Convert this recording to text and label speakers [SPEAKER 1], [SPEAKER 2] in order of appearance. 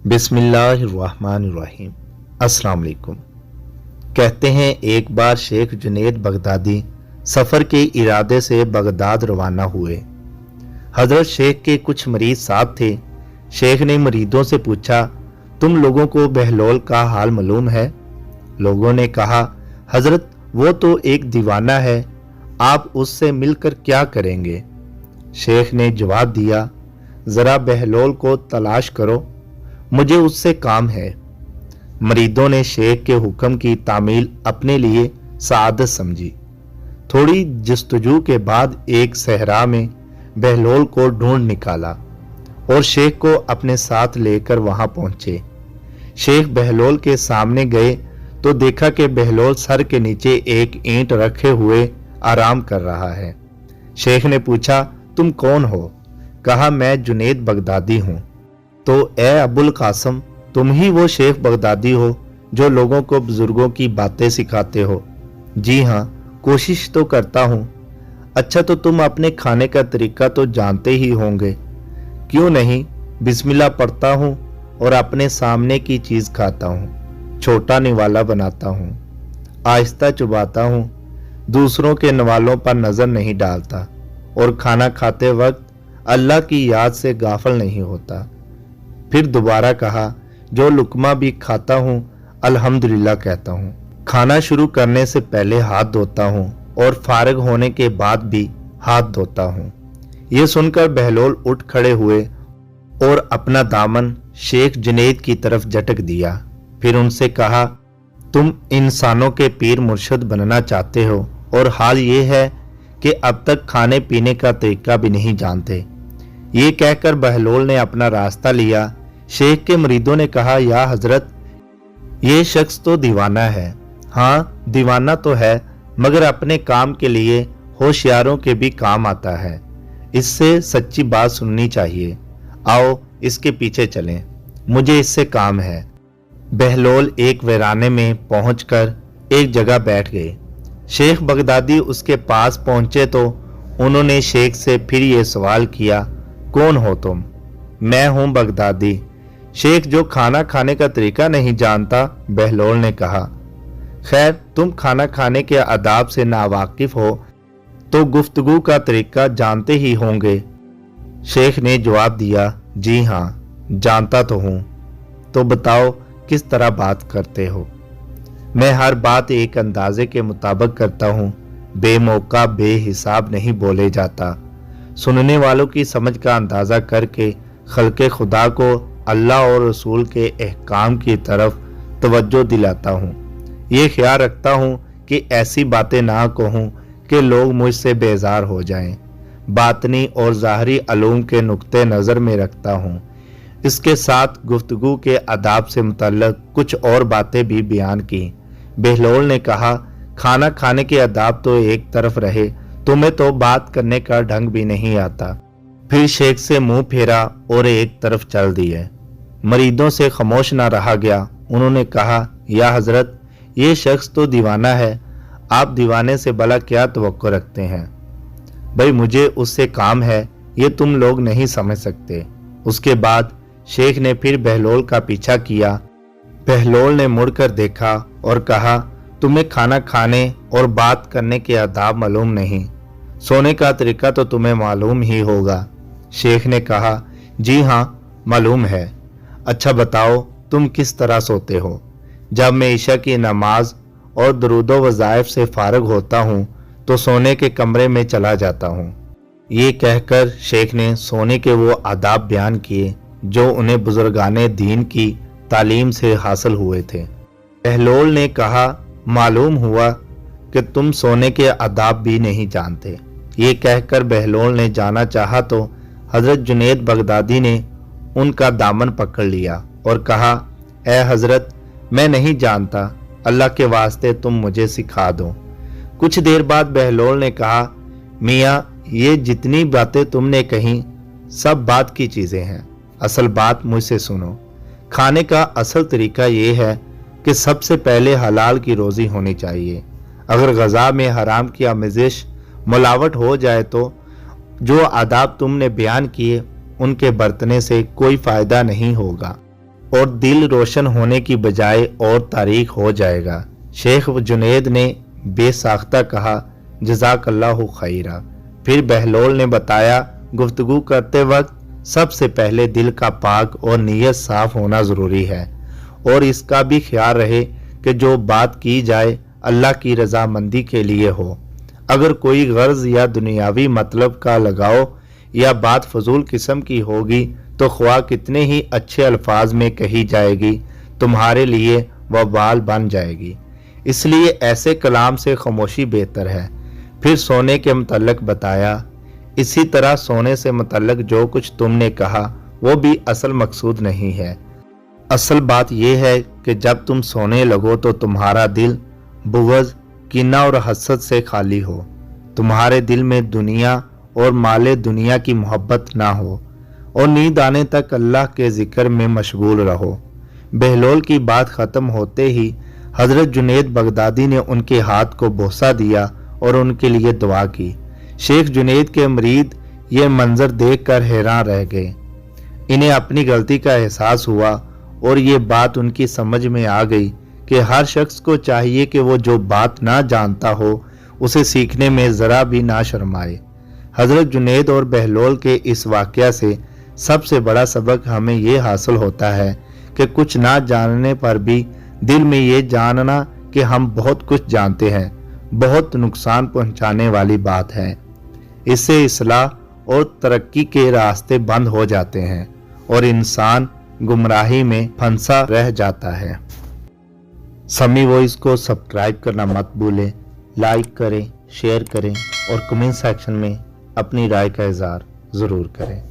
[SPEAKER 1] बिस्मिल्लाहिर्रहमानिर्रहीम। अस्सलाम वालेकुम। कहते हैं एक बार शेख जुनैद बगदादी सफ़र के इरादे से बगदाद रवाना हुए। हज़रत शेख के कुछ मरीज साथ थे। शेख ने मरीदों से पूछा, तुम लोगों को बहलोल का हाल मालूम है? लोगों ने कहा, हज़रत वो तो एक दीवाना है, आप उससे मिलकर क्या करेंगे? शेख ने जवाब दिया, ज़रा बहलोल को तलाश करो, मुझे उससे काम है। मरीदों ने शेख के हुक्म की तामील अपने लिए सआदत समझी। थोड़ी जस्तजू के बाद एक सहरा में बहलोल को ढूंढ निकाला और शेख को अपने साथ लेकर वहां पहुंचे। शेख बहलोल के सामने गए तो देखा कि बहलोल सर के नीचे एक ईंट रखे हुए आराम कर रहा है। शेख ने पूछा, तुम कौन हो? कहा, मैं जुनैद बगदादी हूं। तो ए अबुल कासम, तुम ही वो शेख बगदादी हो जो लोगों को बुजुर्गों की बातें सिखाते हो? जी हाँ, कोशिश तो करता हूँ। अच्छा, तो तुम अपने खाने का तरीका तो जानते ही होंगे। क्यों नहीं, बिस्मिल्लाह पढ़ता हूँ और अपने सामने की चीज़ खाता हूँ, छोटा निवाला बनाता हूँ, आहिस्ता चुबाता हूँ, दूसरों के नवालों पर नज़र नहीं डालता और खाना खाते वक्त अल्लाह की याद से गाफिल नहीं होता। फिर दोबारा कहा, जो लुकमा भी खाता हूँ अल्हम्दुलिल्लाह कहता हूँ। खाना शुरू करने से पहले हाथ धोता हूँ और फारिग होने के बाद भी हाथ धोता हूँ। ये सुनकर बहलोल उठ खड़े हुए और अपना दामन शेख जुनैद की तरफ झटक दिया। फिर उनसे कहा, तुम इंसानों के पीर मुर्शद बनना चाहते हो और हाल ये है कि अब तक खाने पीने का तरीका भी नहीं जानते। ये कहकर बहलोल ने अपना रास्ता लिया। शेख के मरीदों ने कहा, या हजरत, ये शख्स तो दीवाना है। हाँ, दीवाना तो है, मगर अपने काम के लिए होशियारों के भी काम आता है। इससे सच्ची बात सुननी चाहिए। आओ इसके पीछे चलें, मुझे इससे काम है। बहलोल एक वीराने में पहुंचकर एक जगह बैठ गए। शेख बगदादी उसके पास पहुंचे तो उन्होंने शेख से फिर ये सवाल किया, कौन हो तुम? मैं हूं बगदादी। शेख जो खाना खाने का तरीका नहीं जानता, बहलोल ने कहा। खैर, तुम खाना खाने के आदाब से नावाकिफ हो तो गुफ्तगू का तरीका जानते ही होंगे। शेख ने जवाब दिया, जी हाँ, जानता तो हूं। तो बताओ किस तरह बात करते हो? मैं हर बात एक अंदाजे के मुताबिक करता हूं, बेमौका बेहिसाब नहीं बोले जाता। सुनने वालों की समझ का अंदाजा करके खल्के खुदा को अल्लाह और रसूल के अहकाम की तरफ तवज्जो दिलाता हूँ। ये ख्याल रखता हूँ कि ऐसी बातें ना कहूँ कि लोग मुझसे बेजार हो जाएं। बातनी और ज़ाहरी अलूम के नुक्ते नज़र में रखता हूँ। इसके साथ गुफ्तगू के आदाब से मुतल्लक कुछ और बातें भी बयान की। बहलोल ने कहा, खाना खाने के आदाब तो एक तरफ रहे, तुम्हें तो बात करने का ढंग भी नहीं आता। फिर शेख से मुंह फेरा और एक तरफ चल दिए। मरीदों से खामोश ना रहा गया। उन्होंने कहा, या हजरत, ये शख्स तो दीवाना है, आप दीवाने से भला क्या तवक्को रखते हैं? भाई, मुझे उससे काम है, ये तुम लोग नहीं समझ सकते। उसके बाद शेख ने फिर बहलोल का पीछा किया। बहलोल ने मुड़कर देखा और कहा, तुम्हें खाना खाने और बात करने के आदाब मालूम नहीं, सोने का तरीका तो तुम्हें मालूम ही होगा। शेख ने कहा, जी हाँ, मालूम है। अच्छा बताओ, तुम किस तरह सोते हो? जब मैं ईशा की नमाज और दरूदो वज़ाइफ से फारिग होता हूँ तो सोने के कमरे में चला जाता हूँ। ये कहकर शेख ने सोने के वो आदाब बयान किए जो उन्हें बुजुर्गाने दीन की तालीम से हासिल हुए थे। बहलोल ने कहा, मालूम हुआ कि तुम सोने के आदाब भी नहीं जानते। ये कहकर बहलोल ने जाना चाहा तो हजरत जुनैद बगदादी ने उनका दामन पकड़ लिया और कहा, ए हजरत, मैं नहीं जानता, अल्लाह के वास्ते तुम मुझे सिखा दो। कुछ देर बाद बहलोल ने कहा, मियाँ, ये जितनी बातें तुमने कहीं सब बात की चीज़ें हैं, असल बात मुझसे सुनो। खाने का असल तरीका ये है कि सबसे पहले हलाल की रोज़ी होनी चाहिए। अगर ग़ज़ा में हराम की आमेज़िश मिलावट हो जाए तो जो आदाब तुमने बयान किए उनके बरतने से कोई फ़ायदा नहीं होगा और दिल रोशन होने की बजाय और तारीक हो जाएगा। शेख जुनैद ने बेसाख्ता कहा, जज़ाकल्लाहु खैरा। फिर बहलोल ने बताया, गुफ्तगू करते वक्त सबसे पहले दिल का पाक और नीयत साफ होना ज़रूरी है, और इसका भी ख्याल रहे कि जो बात की जाए अल्लाह की रजामंदी के लिए हो। अगर कोई गर्ज या दुनियावी मतलब का लगाओ या बात फजूल किस्म की होगी तो ख्वाह कितने ही अच्छे अल्फाज में कही जाएगी, तुम्हारे लिए वबाल बन जाएगी। इसलिए ऐसे कलाम से खामोशी बेहतर है। फिर सोने के मुतल्लक बताया, इसी तरह सोने से मुतल्लक जो कुछ तुमने कहा वो भी असल मकसूद नहीं है। असल बात यह है कि जब तुम सोने लगो तो तुम्हारा दिल बुग़्ज़, कीना और हसद से खाली हो, तुम्हारे दिल में दुनिया और माले दुनिया की मोहब्बत ना हो, और नींद आने तक अल्लाह के जिक्र में मशगूल रहो। बहलोल की बात ख़त्म होते ही हज़रत जुनैद बगदादी ने उनके हाथ को बोसा दिया और उनके लिए दुआ की। शेख जुनैद के मरीद ये मंजर देखकर हैरान रह गए। इन्हें अपनी गलती का एहसास हुआ और ये बात उनकी समझ में आ गई कि हर शख्स को चाहिए कि वो जो बात ना जानता हो उसे सीखने में ज़रा भी ना शर्माए। हज़रत जुनैद और बहलोल के इस वाक़या से सबसे बड़ा सबक हमें ये हासिल होता है कि कुछ ना जानने पर भी दिल में ये जानना कि हम बहुत कुछ जानते हैं बहुत नुकसान पहुंचाने वाली बात है। इससे इस्लाह और तरक्की के रास्ते बंद हो जाते हैं और इंसान गुमराही में फंसा रह जाता है। समी वॉइस को सब्सक्राइब करना मत भूलें, लाइक करें, शेयर करें और कमेंट सेक्शन में अपनी राय का इज़हार ज़रूर करें।